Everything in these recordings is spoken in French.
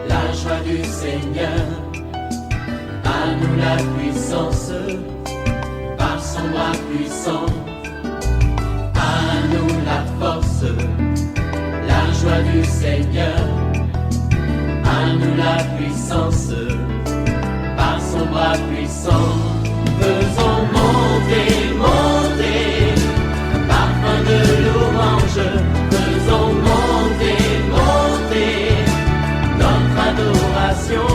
la joie du Seigneur. À nous la puissance, par son bras puissant. À nous la force, la joie du Seigneur. À nous la puissance, par son bras puissant. Faisons monter, monter, parfum de louange. Faisons monter, monter, notre adoration.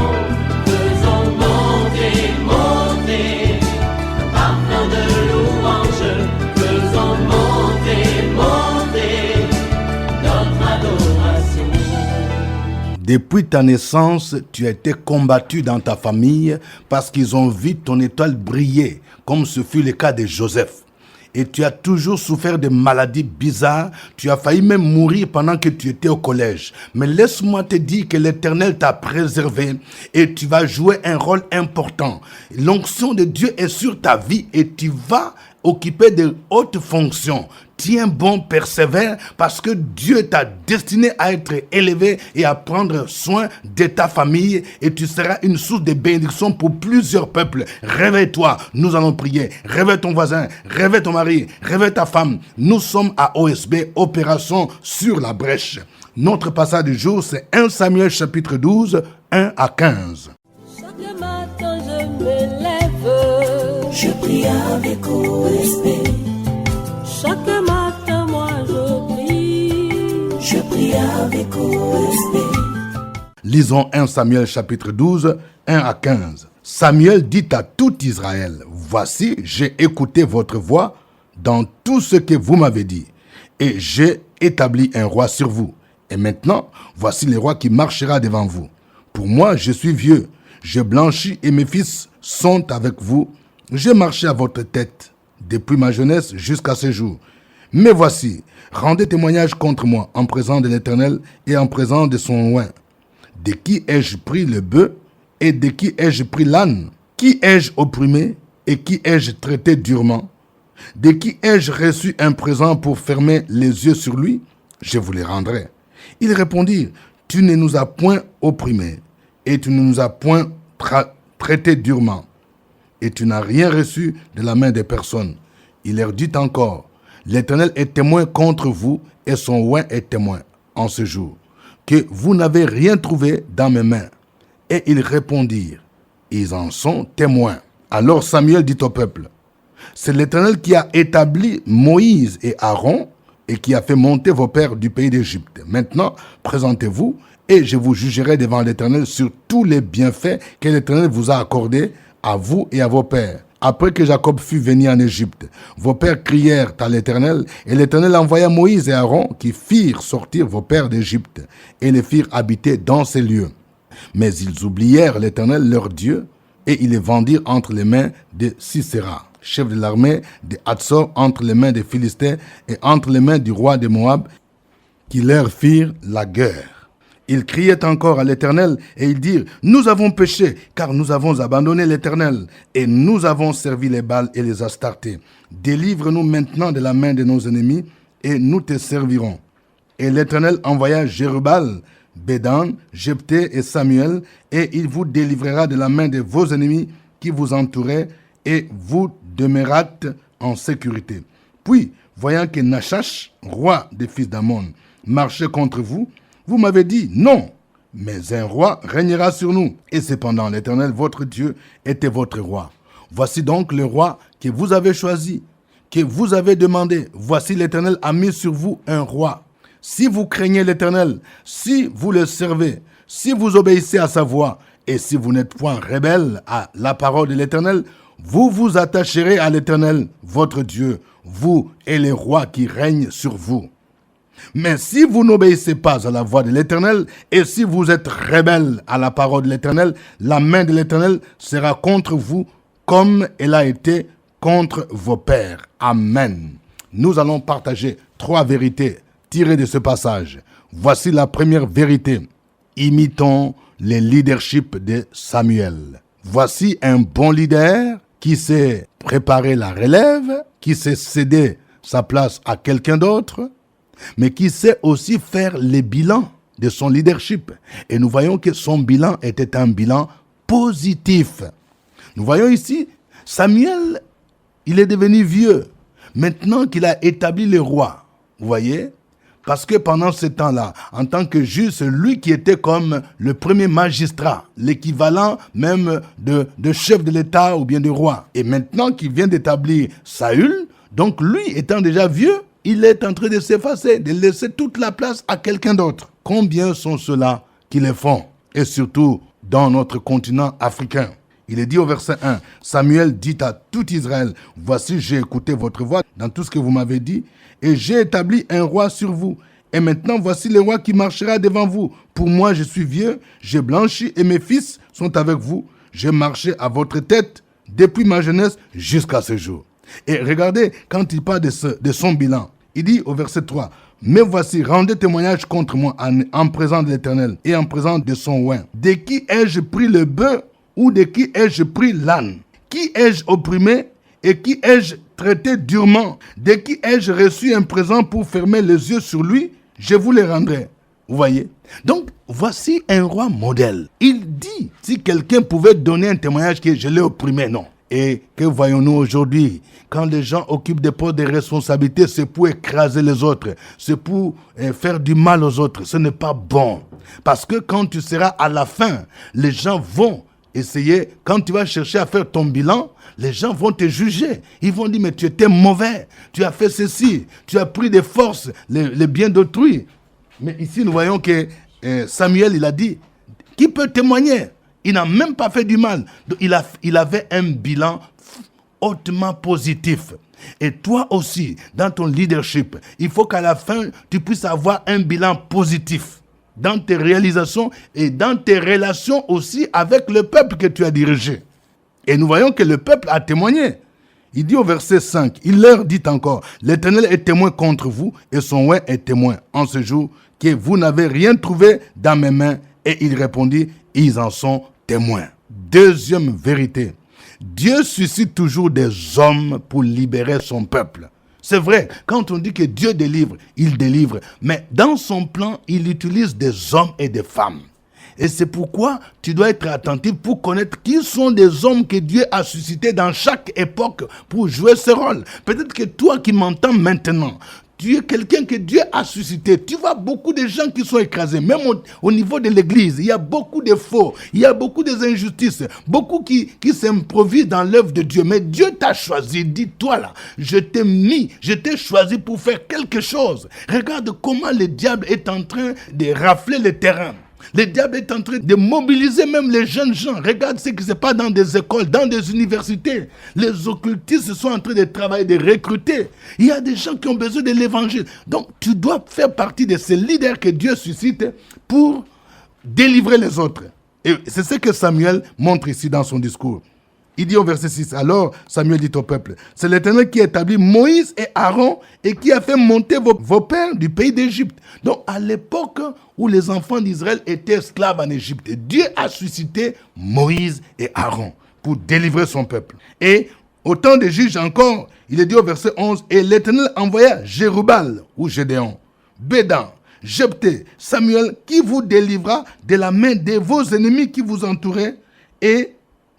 Faisons monter, monter, parfum de louange. Faisons monter, monter, notre adoration. Depuis ta naissance, tu as été combattu dans ta famille parce qu'ils ont vu ton étoile briller, comme ce fut le cas de Joseph. Et tu as toujours souffert de maladies bizarres. Tu as failli même mourir pendant que tu étais au collège. Mais laisse-moi te dire que l'Éternel t'a préservé et tu vas jouer un rôle important. L'onction de Dieu est sur ta vie et tu vas occuper de hautes fonctions. Tiens bon, persévère, parce que Dieu t'a destiné à être élevé et à prendre soin de ta famille et tu seras une source de bénédiction pour plusieurs peuples. Réveille-toi, nous allons prier. Réveille ton voisin, réveille ton mari, réveille ta femme. Nous sommes à OSB, Opération sur la brèche. Notre passage du jour, c'est 1 Samuel chapitre 12, 1 à 15. Chaque matin je me lève, je prie avec OSB. Chaque matin moi je prie avec OSB. Lisons 1 Samuel chapitre 12, 1 à 15. Samuel dit à tout Israël, voici, j'ai écouté votre voix dans tout ce que vous m'avez dit, et j'ai établi un roi sur vous. Et maintenant, voici le roi qui marchera devant vous. Pour moi, je suis vieux, je blanchis et mes fils sont avec vous. J'ai marché à votre tête depuis ma jeunesse jusqu'à ce jour. Mais voici, rendez témoignage contre moi en présence de l'Éternel et en présence de son oint. De qui ai-je pris le bœuf et de qui ai-je pris l'âne? Qui ai-je opprimé et qui ai-je traité durement? De qui ai-je reçu un présent pour fermer les yeux sur lui? Je vous les rendrai. Ils répondirent, tu ne nous as point opprimés et tu ne nous as point traités durement. Et tu n'as rien reçu de la main des personnes. Il leur dit encore, l'Éternel est témoin contre vous et son oint est témoin en ce jour, que vous n'avez rien trouvé dans mes mains. Et ils répondirent, ils en sont témoins. Alors Samuel dit au peuple, c'est l'Éternel qui a établi Moïse et Aaron et qui a fait monter vos pères du pays d'Égypte. Maintenant, présentez-vous et je vous jugerai devant l'Éternel sur tous les bienfaits que l'Éternel vous a accordés à vous et à vos pères. Après que Jacob fut venu en Égypte, vos pères crièrent à l'Éternel, et l'Éternel envoya Moïse et Aaron qui firent sortir vos pères d'Égypte et les firent habiter dans ces lieux. Mais ils oublièrent l'Éternel leur Dieu et ils les vendirent entre les mains de Sisera, chef de l'armée de Hatzor, entre les mains des Philistins et entre les mains du roi de Moab, qui leur firent la guerre. Ils criaient encore à l'Éternel et ils dirent, nous avons péché car nous avons abandonné l'Éternel et nous avons servi les Baals et les Astartés. Délivre-nous maintenant de la main de nos ennemis et nous te servirons. Et l'Éternel envoya Jérubal, Bédan, Jephthé et Samuel et il vous délivrera de la main de vos ennemis qui vous entouraient et vous demeurâtes en sécurité. Puis, voyant que Nachash, roi des fils d'Ammon, marchait contre vous, vous m'avez dit, non, mais un roi régnera sur nous. Et cependant, l'Éternel, votre Dieu, était votre roi. Voici donc le roi que vous avez choisi, que vous avez demandé. Voici l'Éternel a mis sur vous un roi. Si vous craignez l'Éternel, si vous le servez, si vous obéissez à sa voix, et si vous n'êtes point rebelle à la parole de l'Éternel, vous vous attacherez à l'Éternel, votre Dieu, vous et les rois qui règnent sur vous. Mais si vous n'obéissez pas à la voix de l'Éternel, et si vous êtes rebelles à la parole de l'Éternel, la main de l'Éternel sera contre vous, comme elle a été contre vos pères. Amen. Nous allons partager 3 vérités tirées de ce passage. Voici la première vérité. Imitons le leadership de Samuel. Voici un bon leader qui sait préparer la relève, qui sait céder sa place à quelqu'un d'autre, mais qui sait aussi faire les bilans de son leadership. Et nous voyons que son bilan était un bilan positif. Nous voyons ici, Samuel, il est devenu vieux. Maintenant qu'il a établi le roi, vous voyez, parce que pendant ce temps-là, en tant que juge, c'est lui qui était comme le premier magistrat, l'équivalent même de chef de l'État ou bien de roi. Et maintenant qu'il vient d'établir Saül, donc lui étant déjà vieux, il est en train de s'effacer, de laisser toute la place à quelqu'un d'autre. Combien sont ceux-là qui le font? Et surtout dans notre continent africain. Il est dit au verset 1, Samuel dit à tout Israël, voici j'ai écouté votre voix dans tout ce que vous m'avez dit, et j'ai établi un roi sur vous. Et maintenant voici le roi qui marchera devant vous. Pour moi je suis vieux, j'ai blanchi et mes fils sont avec vous. J'ai marché à votre tête depuis ma jeunesse jusqu'à ce jour. Et regardez, quand il parle de son bilan, il dit au verset 3, mais voici, rendez témoignage contre moi en présence de l'Éternel et en présence de son oint. De qui ai-je pris le bœuf ou de qui ai-je pris l'âne? Qui ai-je opprimé et qui ai-je traité durement? De qui ai-je reçu un présent pour fermer les yeux sur lui? Je vous les rendrai. Vous voyez? Donc, voici un roi modèle. Il dit, si quelqu'un pouvait donner un témoignage que je l'ai opprimé, non. Et que voyons-nous aujourd'hui? Quand les gens occupent des postes de responsabilité, c'est pour écraser les autres, c'est pour faire du mal aux autres. Ce n'est pas bon. Parce que quand tu seras à la fin, les gens vont essayer, quand tu vas chercher à faire ton bilan, les gens vont te juger. Ils vont dire, mais tu étais mauvais, tu as fait ceci, tu as pris des forces, les biens d'autrui. Mais ici, nous voyons que Samuel, il a dit, qui peut témoigner? Il n'a même pas fait du mal. Donc, il avait un bilan hautement positif. Et toi aussi, dans ton leadership, il faut qu'à la fin, tu puisses avoir un bilan positif dans tes réalisations et dans tes relations aussi avec le peuple que tu as dirigé. Et nous voyons que le peuple a témoigné. Il dit au verset 5, il leur dit encore, l'Éternel est témoin contre vous et son oint est témoin en ce jour que vous n'avez rien trouvé dans mes mains. Et il répondit, ils en sont témoins. Deuxième vérité, Dieu suscite toujours des hommes pour libérer son peuple. C'est vrai, quand on dit que Dieu délivre, il délivre. Mais dans son plan, il utilise des hommes et des femmes. Et c'est pourquoi tu dois être attentif pour connaître qui sont des hommes que Dieu a suscités dans chaque époque pour jouer ce rôle. Peut-être que toi qui m'entends maintenant, tu es quelqu'un que Dieu a suscité. Tu vois beaucoup de gens qui sont écrasés. Même au niveau de l'église, il y a beaucoup de faux. Il y a beaucoup d'injustices. Beaucoup qui s'improvisent dans l'œuvre de Dieu. Mais Dieu t'a choisi. Dis-toi là, je t'ai choisi pour faire quelque chose. Regarde comment le diable est en train de rafler le terrain. Le diable est en train de mobiliser même les jeunes gens. Regarde ce qui se passe dans des écoles, dans des universités. Les occultistes sont en train de travailler, de recruter. Il y a des gens qui ont besoin de l'évangile. Donc, tu dois faire partie de ces leaders que Dieu suscite pour délivrer les autres. Et c'est ce que Samuel montre ici dans son discours. Il dit au verset 6, alors Samuel dit au peuple, c'est l'Éternel qui a établi Moïse et Aaron et qui a fait monter vos pères du pays d'Égypte. Donc à l'époque où les enfants d'Israël étaient esclaves en Égypte, Dieu a suscité Moïse et Aaron pour délivrer son peuple. Et au temps des juges encore, il est dit au verset 11, et l'Éternel envoya Jérubal ou Gédéon, Bédan, Jephthé, Samuel, qui vous délivra de la main de vos ennemis qui vous entouraient et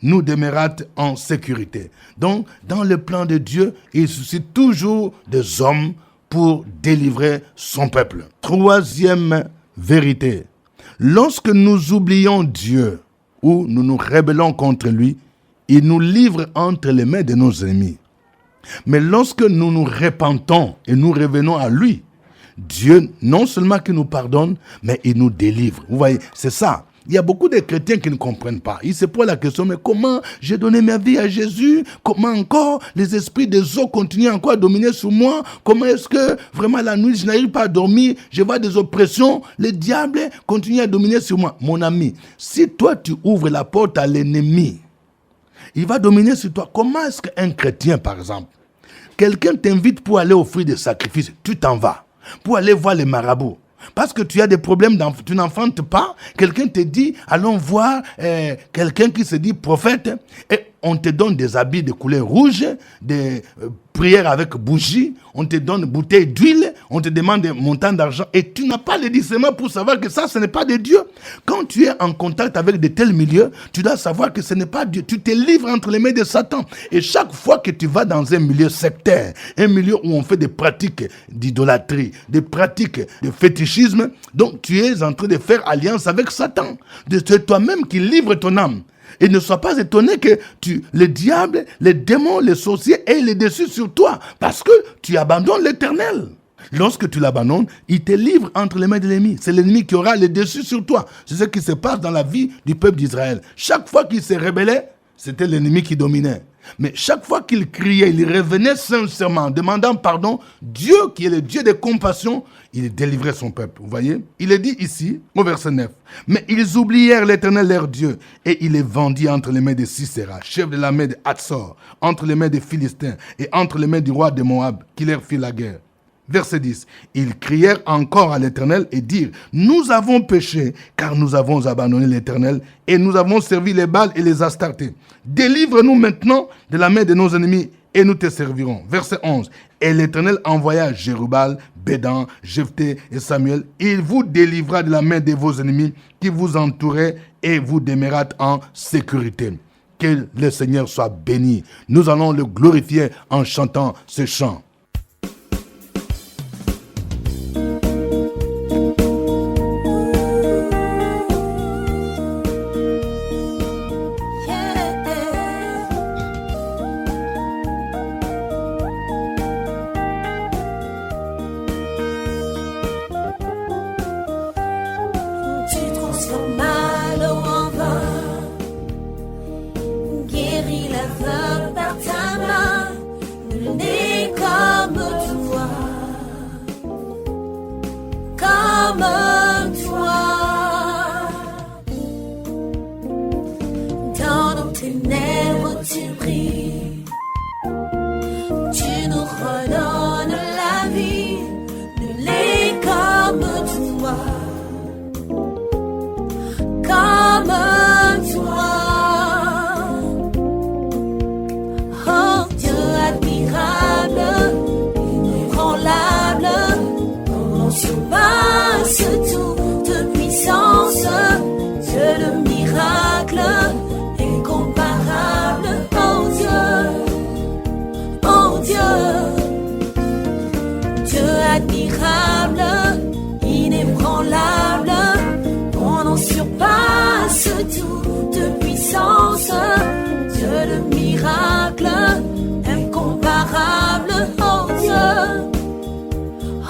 nous demeurâtes en sécurité. Donc, dans le plan de Dieu, il suscite toujours des hommes pour délivrer son peuple. Troisième vérité. Lorsque nous oublions Dieu ou nous nous rébellons contre lui, il nous livre entre les mains de nos ennemis. Mais lorsque nous nous repentons et nous revenons à lui, Dieu, non seulement qu'il nous pardonne, mais il nous délivre. Vous voyez, c'est ça. Il y a beaucoup de chrétiens qui ne comprennent pas. Ils se posent la question, mais comment j'ai donné ma vie à Jésus? Comment encore les esprits des eaux continuent encore à dominer sur moi? Comment est-ce que vraiment la nuit, je n'arrive pas à dormir? Je vois des oppressions. Le diable continue à dominer sur moi. Mon ami, si toi tu ouvres la porte à l'ennemi, il va dominer sur toi. Comment est-ce qu'un chrétien, par exemple, quelqu'un t'invite pour aller offrir des sacrifices, tu t'en vas, pour aller voir les marabouts? Parce que tu as des problèmes, tu n'enfantes pas. Quelqu'un te dit, allons voir quelqu'un qui se dit prophète. Et on te donne des habits de couleur rouge, des prières avec bougies. On te donne une bouteille d'huile. on te demande un montant d'argent et tu n'as pas le discernement pour savoir que ça, ce n'est pas de Dieu. Quand tu es en contact avec de tels milieux, tu dois savoir que ce n'est pas Dieu. Tu te livres entre les mains de Satan. Et chaque fois que tu vas dans un milieu sectaire, un milieu où on fait des pratiques d'idolâtrie, des pratiques de fétichisme, donc tu es en train de faire alliance avec Satan. C'est toi-même qui livres ton âme. Et ne sois pas étonné que le diable, les démons, les sorciers aient le dessus sur toi. Parce que tu abandonnes l'Éternel. Lorsque tu l'abandonnes, il te livre entre les mains de l'ennemi. C'est l'ennemi qui aura le dessus sur toi. C'est ce qui se passe dans la vie du peuple d'Israël. Chaque fois qu'il se rébellait, c'était l'ennemi qui dominait. Mais chaque fois qu'il criait, il revenait sincèrement, demandant pardon. Dieu, qui est le Dieu de compassion, il délivrait son peuple. Vous voyez? Il est dit ici, au verset 9. Mais ils oublièrent l'Éternel leur Dieu, et il les vendit entre les mains de Sisera, chef de la main de Hatzor, entre les mains des Philistins, et entre les mains du roi de Moab, qui leur fit la guerre. Verset 10. Ils crièrent encore à l'Éternel et dirent, nous avons péché, car nous avons abandonné l'Éternel, et nous avons servi les Baals et les Astartés. Délivre-nous maintenant de la main de nos ennemis, et nous te servirons. Verset 11. Et l'Éternel envoya Jérubal, Bédan, Jephthé et Samuel. Il vous délivra de la main de vos ennemis qui vous entouraient, et vous demeurâtes en sécurité. Que le Seigneur soit béni. Nous allons le glorifier en chantant ce chant.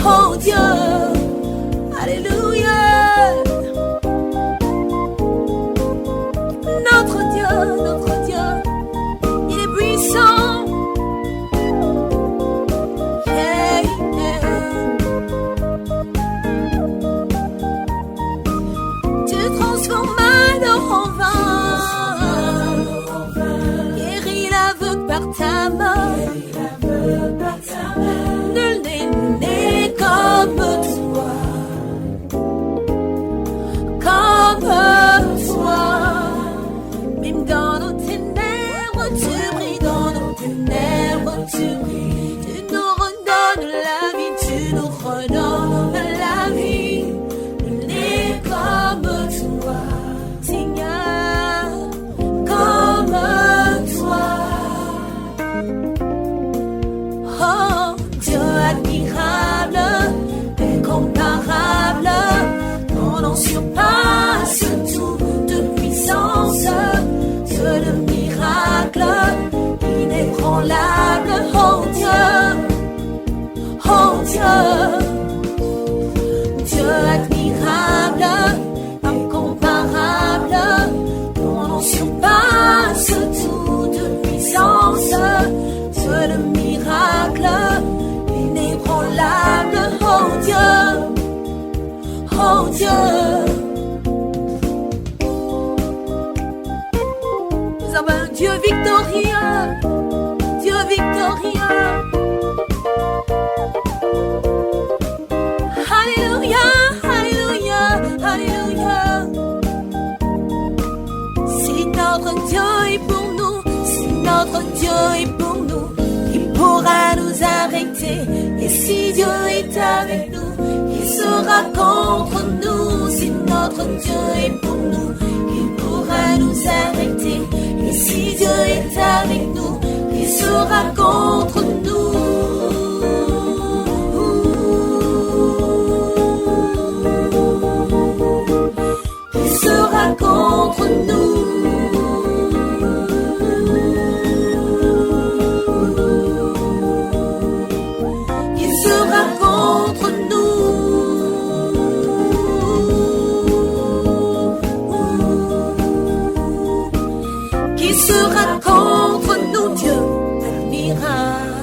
Oh Dieu, alléluia. Notre Dieu, il est puissant. Yeah, yeah. Tu transformes l'eau en vin, guéris l'aveugle par ta main. Nul n'est comme toi, même dans nos ténèbres tu brilles, dans nos ténèbres tu brilles. Tu nous redonnes la vie, tu nous redonnes la vie. Nul n'est comme toi, Seigneur, comme toi. Oh Dieu admirable, incomparable, ton nom surpasse tout de puissance. Dieu le miracle, inébranlable, oh Dieu, oh Dieu. Dieu admirable, incomparable, ton nom surpasse tout de puissance. Dieu le miracle, inébranlable, oh Dieu, oh Dieu. Nous avons un Dieu victorieux, Dieu victorieux. Alléluia, alléluia, alléluia. Si notre Dieu est pour nous, si notre Dieu est pour nous, qui pourra nous arrêter? Et si Dieu est avec nous, qui sera contre nous? Si notre Dieu est pour nous, qui pourra nous arrêter? Et si Dieu est avec nous, qui sera contre nous? Qui sera contre nous? Qui sera contre nous? Qui sera contre nous? Dieu admirable,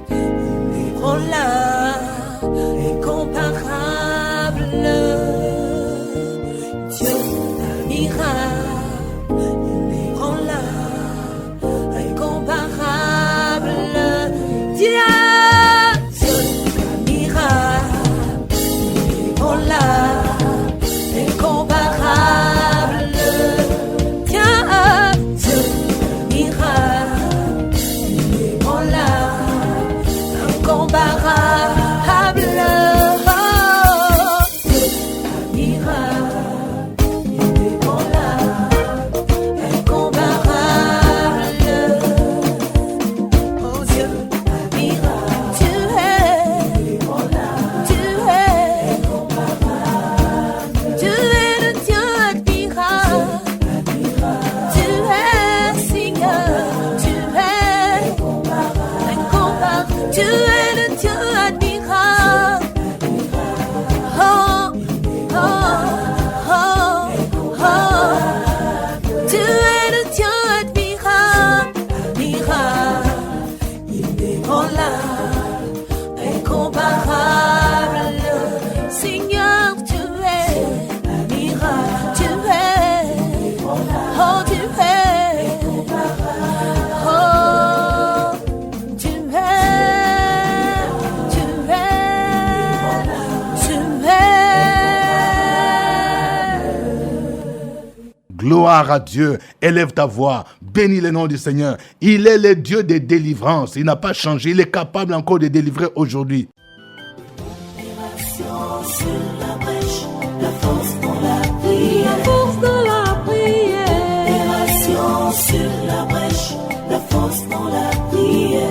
inébranlable, incomparable. Dieu admirable, inébranlable, incomparable. Dieu admirable, inébranlable, incomparable. Dieu admirable, inébranlable, incomparable. Tu es le Dieu admirable. Oh, oh, oh, oh. Tu es le Dieu admirable, admirable, inébranlable, incomparable. Seigneur, tu es admirable, tu es, oh, tu es, oh. Gloire à Dieu, élève ta voix, bénis le nom du Seigneur. Il est le Dieu des délivrances, il n'a pas changé, il est capable encore de délivrer aujourd'hui. Sur la brèche, la force dans la prière, la force dans la prière. Opération sur la brèche, la force dans la prière.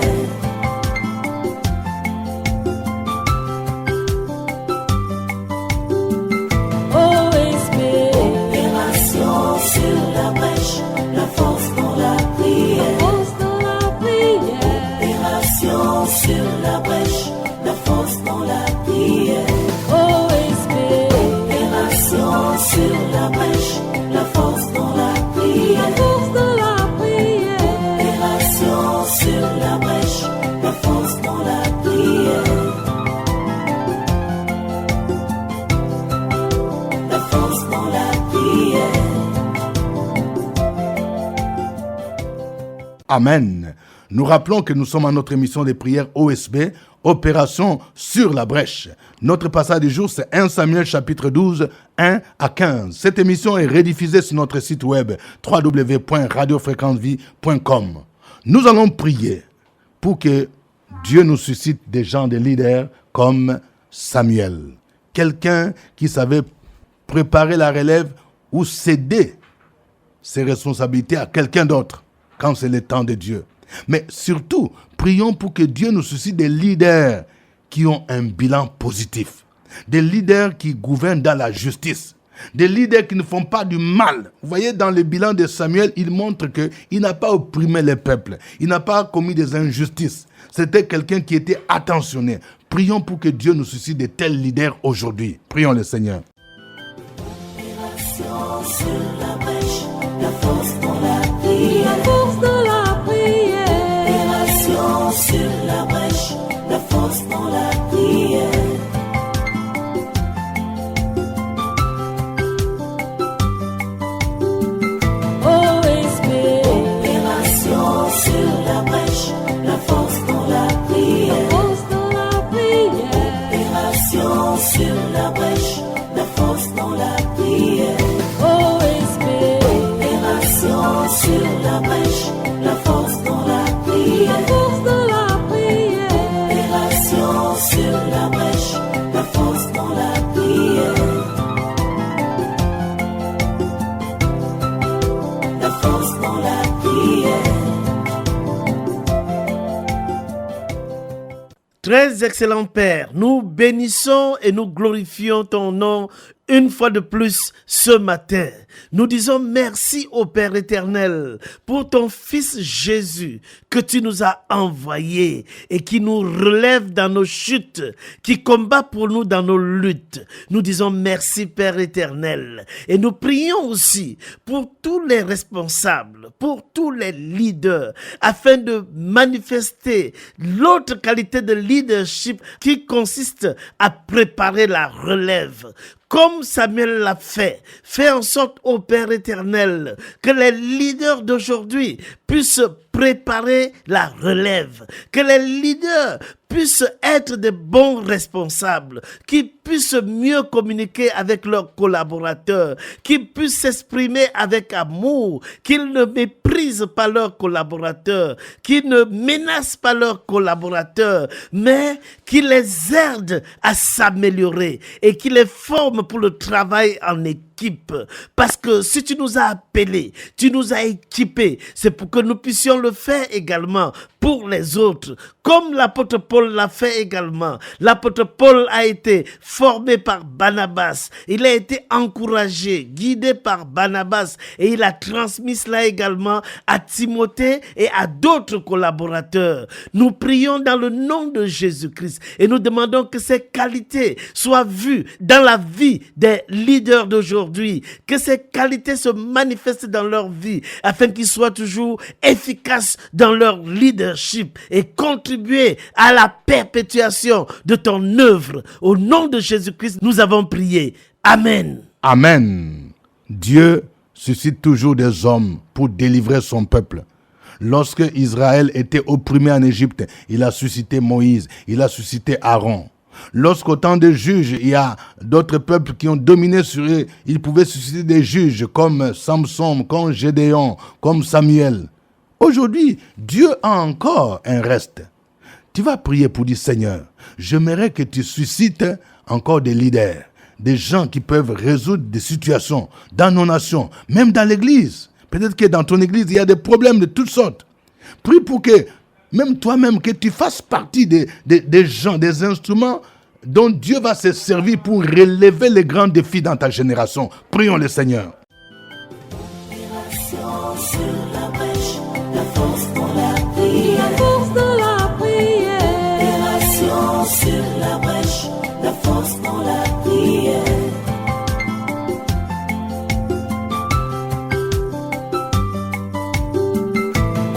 La force dans la prière, force dans la prière. Opération sur la brèche, la force dans la prière. OSB. Opération sur la brèche, la force dans la prière, la force dans la prière. Opération sur la brèche, la force dans la prière. La force dans la prière. Amen. Nous rappelons que nous sommes à notre émission de prière OSB, Opération sur la brèche. Notre passage du jour, c'est 1 Samuel chapitre 12, 1 à 15. Cette émission est rediffusée sur notre site web www.radiofréquencevie.com. Nous allons prier pour que Dieu nous suscite des gens, des leaders comme Samuel. Quelqu'un qui savait préparer la relève ou céder ses responsabilités à quelqu'un d'autre quand c'est le temps de Dieu. Mais surtout, prions pour que Dieu nous suscite des leaders qui ont un bilan positif. Des leaders qui gouvernent dans la justice. Des leaders qui ne font pas du mal. Vous voyez, dans le bilan de Samuel, il montre qu'il n'a pas opprimé les peuples. Il n'a pas commis des injustices. C'était quelqu'un qui était attentionné. Prions pour que Dieu nous suscite de tels leaders aujourd'hui. Prions le Seigneur. Sur la brèche, la force dans la prière, la force dans la prière. Opération sur la brèche, la force dans la prière. OSB. Opération sur la brèche, la force dans la prière, la force dans la prière. Opération sur la brèche, la force dans la prière. OSB. Opération Très excellent Père, nous bénissons et nous glorifions ton nom une fois de plus ce matin. Nous disons merci au Père éternel pour ton Fils Jésus que tu nous as envoyé et qui nous relève dans nos chutes, qui combat pour nous dans nos luttes. Nous disons merci Père éternel et nous prions aussi pour tous les responsables, pour tous les leaders, afin de manifester l'autre qualité de leadership qui consiste à préparer la relève. Comme Samuel l'a fait, fais en sorte, ô Père éternel, que les leaders d'aujourd'hui puissent préparer la relève, que les leaders puissent être de bons responsables, qui puissent mieux communiquer avec leurs collaborateurs, qui puissent s'exprimer avec amour, qu'ils ne méprisent pas leurs collaborateurs, qu'ils ne menacent pas leurs collaborateurs, mais qui les aident à s'améliorer et qui les forment pour le travail en équipe. Parce que si tu nous as appelés, tu nous as équipés, c'est pour que nous puissions le faire également pour les autres, comme l'apôtre Paul l'a fait également. L'apôtre Paul a été formé par Barnabas, il a été encouragé, guidé par Barnabas et il a transmis cela également à Timothée et à d'autres collaborateurs. Nous prions dans le nom de Jésus-Christ et nous demandons que ces qualités soient vues dans la vie des leaders d'aujourd'hui, que ces qualités se manifestent dans leur vie afin qu'ils soient toujours efficaces dans leur leadership et contribuer à la perpétuation de ton œuvre. Au nom de Jésus-Christ, nous avons prié. Amen. Amen. Dieu suscite toujours des hommes pour délivrer son peuple. Lorsque Israël était opprimé en Égypte, il a suscité Moïse, il a suscité Aaron. Lorsqu'au temps des juges, il y a d'autres peuples qui ont dominé sur eux, ils pouvaient susciter des juges comme Samson, comme Gédéon, comme Samuel. Aujourd'hui, Dieu a encore un reste. Tu vas prier pour dire, Seigneur, j'aimerais que tu suscites encore des leaders, des gens qui peuvent résoudre des situations dans nos nations, même dans l'église. Peut-être que dans ton église, il y a des problèmes de toutes sortes. Prie pour que, même toi-même, que tu fasses partie des gens, des instruments dont Dieu va se servir pour relever les grands défis dans ta génération. Prions le Seigneur. Sur la brèche, la force dans la prière.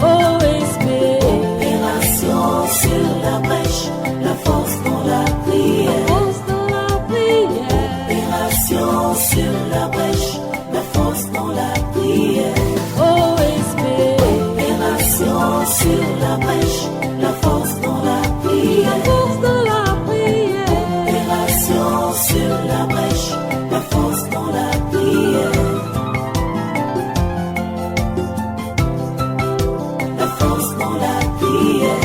OSP, opération sur la brèche, la force dans la prière. Opération sur la brèche, la force dans la prière. OSP, opération sur la brèche, la force dans la prière. Sur la brèche, la force dans la prière. La force dans la prière.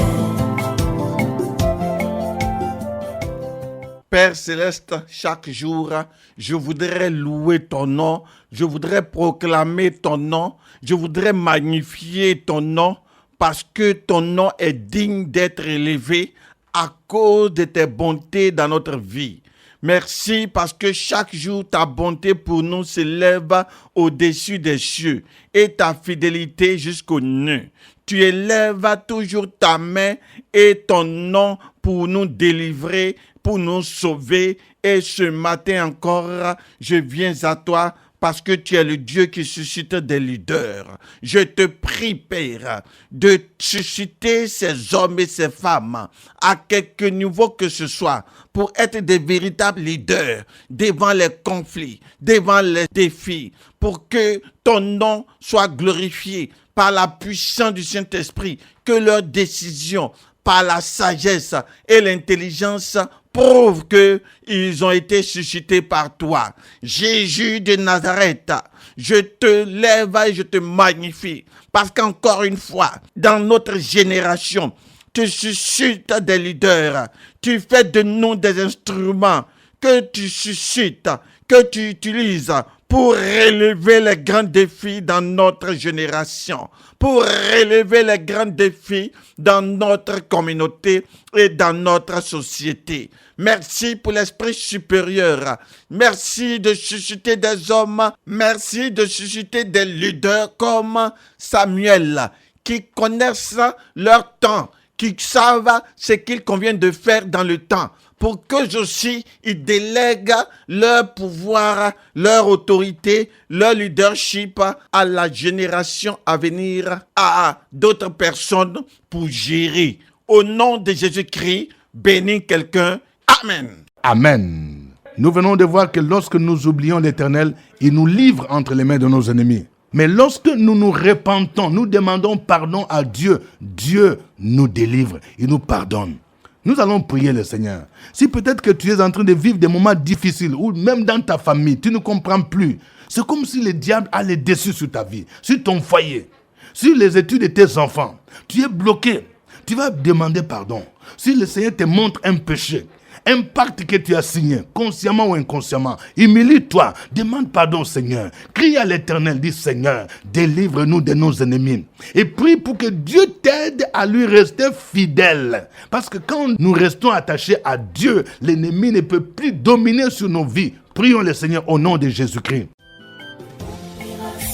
Père Céleste, chaque jour, je voudrais louer ton nom, je voudrais proclamer ton nom, je voudrais magnifier ton nom parce que ton nom est digne d'être élevé à cause de tes bontés dans notre vie. Merci parce que chaque jour, ta bonté pour nous s'élève au-dessus des cieux et ta fidélité jusqu'aux nœuds. Tu élèves toujours ta main et ton nom pour nous délivrer, pour nous sauver. Et ce matin encore, je viens à toi parce que tu es le Dieu qui suscite des leaders. Je te prie, Père, de susciter ces hommes et ces femmes à quelque niveau que ce soit pour être des véritables leaders devant les conflits, devant les défis, pour que ton nom soit glorifié par la puissance du Saint-Esprit, que leurs décisions, par la sagesse et l'intelligence, prouve qu'ils ont été suscités par toi. Jésus de Nazareth, je te lève et je te magnifie. Parce qu'encore une fois, dans notre génération, tu suscites des leaders. Tu fais de nous des instruments que tu suscites, que tu utilises pour relever les grands défis dans notre génération, pour relever les grands défis dans notre communauté et dans notre société. Merci pour l'esprit supérieur. Merci de susciter des hommes. Merci de susciter des leaders comme Samuel, qui connaissent leur temps, qui savent ce qu'il convient de faire dans le temps, pour que aussi ils délèguent leur pouvoir, leur autorité, leur leadership à la génération à venir, à d'autres personnes pour gérer. Au nom de Jésus-Christ, bénis quelqu'un. Amen. Amen. Nous venons de voir que lorsque nous oublions l'Éternel, il nous livre entre les mains de nos ennemis. Mais lorsque nous nous repentons, nous demandons pardon à Dieu, Dieu nous délivre, il nous pardonne. Nous allons prier le Seigneur. Si peut-être que tu es en train de vivre des moments difficiles, ou même dans ta famille, tu ne comprends plus, c'est comme si le diable a le dessus sur ta vie, sur ton foyer, sur les études de tes enfants. Tu es bloqué. Tu vas demander pardon. Si le Seigneur te montre un péché, un pacte que tu as signé, consciemment ou inconsciemment, humilie-toi, demande pardon au Seigneur, crie à l'Éternel, dis Seigneur, délivre-nous de nos ennemis. Et prie pour que Dieu t'aide à lui rester fidèle. Parce que quand nous restons attachés à Dieu, l'ennemi ne peut plus dominer sur nos vies. Prions le Seigneur au nom de Jésus-Christ.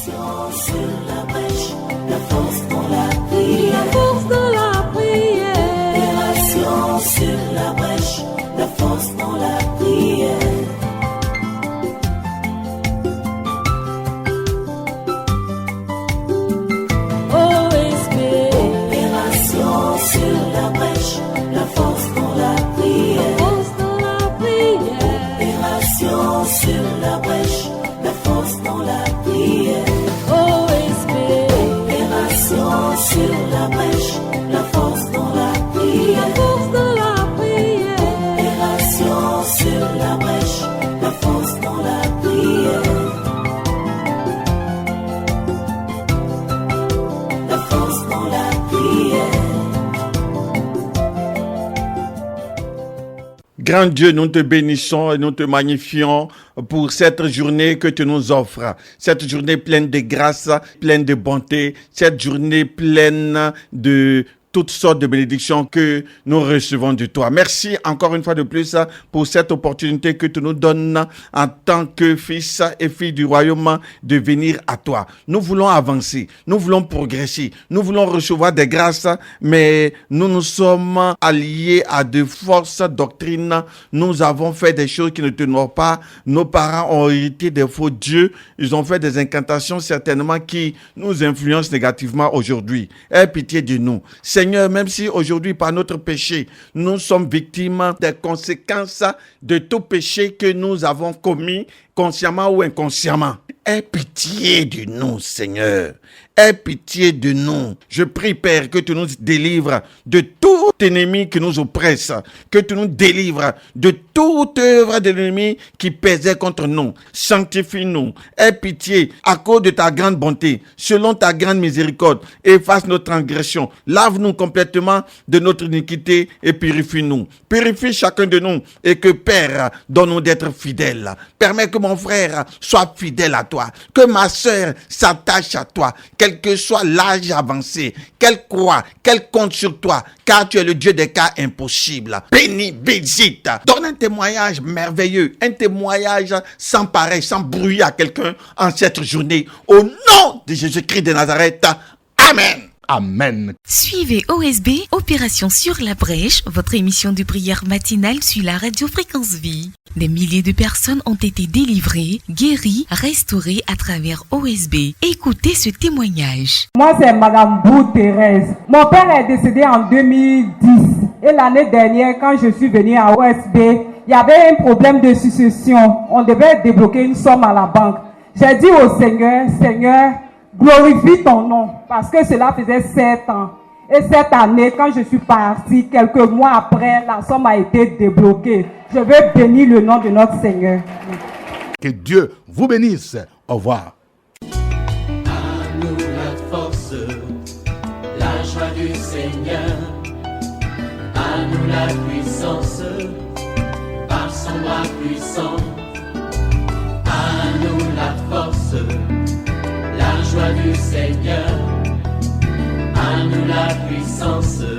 Sur la brèche, la force dans la prière. La force dans la prière. Opération sur la brèche, la force dans la prière. OSB. Opération sur la brèche, la force dans la prière. La force dans la prière. Opération sur la brèche, la force dans la prière. Sur la brèche, la force dans la prière. La force dans la prière. Opération sur la brèche, la force dans la prière. La force dans la prière. Grand Dieu, nous te bénissons et nous te magnifions pour cette journée que tu nous offres. Cette journée pleine de grâce, pleine de bonté, cette journée pleine de toutes sortes de bénédictions que nous recevons de toi. Merci encore une fois de plus pour cette opportunité que tu nous donnes en tant que fils et filles du royaume de venir à toi. Nous voulons avancer, nous voulons progresser, nous voulons recevoir des grâces, mais nous sommes alliés à de fausses doctrines. Nous avons fait des choses qui ne tenaient pas. Nos parents ont hérité des faux dieux. Ils ont fait des incantations certainement qui nous influencent négativement aujourd'hui. Aie pitié de nous. Seigneur, même si aujourd'hui par notre péché, nous sommes victimes des conséquences de tout péché que nous avons commis, consciemment ou inconsciemment. Aie pitié de nous, Seigneur. Aie pitié de nous. Je prie, Père, que tu nous délivres de tout ennemi qui nous oppresse, que tu nous délivres de toute œuvre de l'ennemi qui pesait contre nous. Sanctifie-nous. Aie pitié à cause de ta grande bonté, selon ta grande miséricorde. Efface nos transgressions. Lave-nous complètement de notre iniquité et purifie-nous. Purifie chacun de nous et que, Père, donne-nous d'être fidèles. Permets que mon frère soit fidèle à toi, que ma sœur s'attache à toi, quel que soit l'âge avancé, qu'elle croit, qu'elle compte sur toi, car tu es le Dieu des cas impossibles. Bénis, visite, donne un témoignage merveilleux, un témoignage sans pareil, sans bruit à quelqu'un en cette journée. Au nom de Jésus-Christ de Nazareth, Amen. Amen. Suivez OSB, Opération sur la brèche, votre émission de prière matinale sur la radio Fréquence Vie. Des milliers de personnes ont été délivrées, guéries, restaurées à travers OSB. Écoutez ce témoignage. Moi, c'est Madame Bou Thérèse. Mon père est décédé en 2010. Et l'année dernière, quand je suis venue à OSB, il y avait un problème de succession. On devait débloquer une somme à la banque. J'ai dit au Seigneur, Seigneur, glorifie ton nom, parce que cela faisait 7 ans. Et cette année, quand je suis partie, quelques mois après, la somme a été débloquée. Je veux bénir le nom de notre Seigneur. Que Dieu vous bénisse. Au revoir. À nous la force, la joie du Seigneur. À nous la puissance, par son bras puissant. À nous la force. nous la puissance.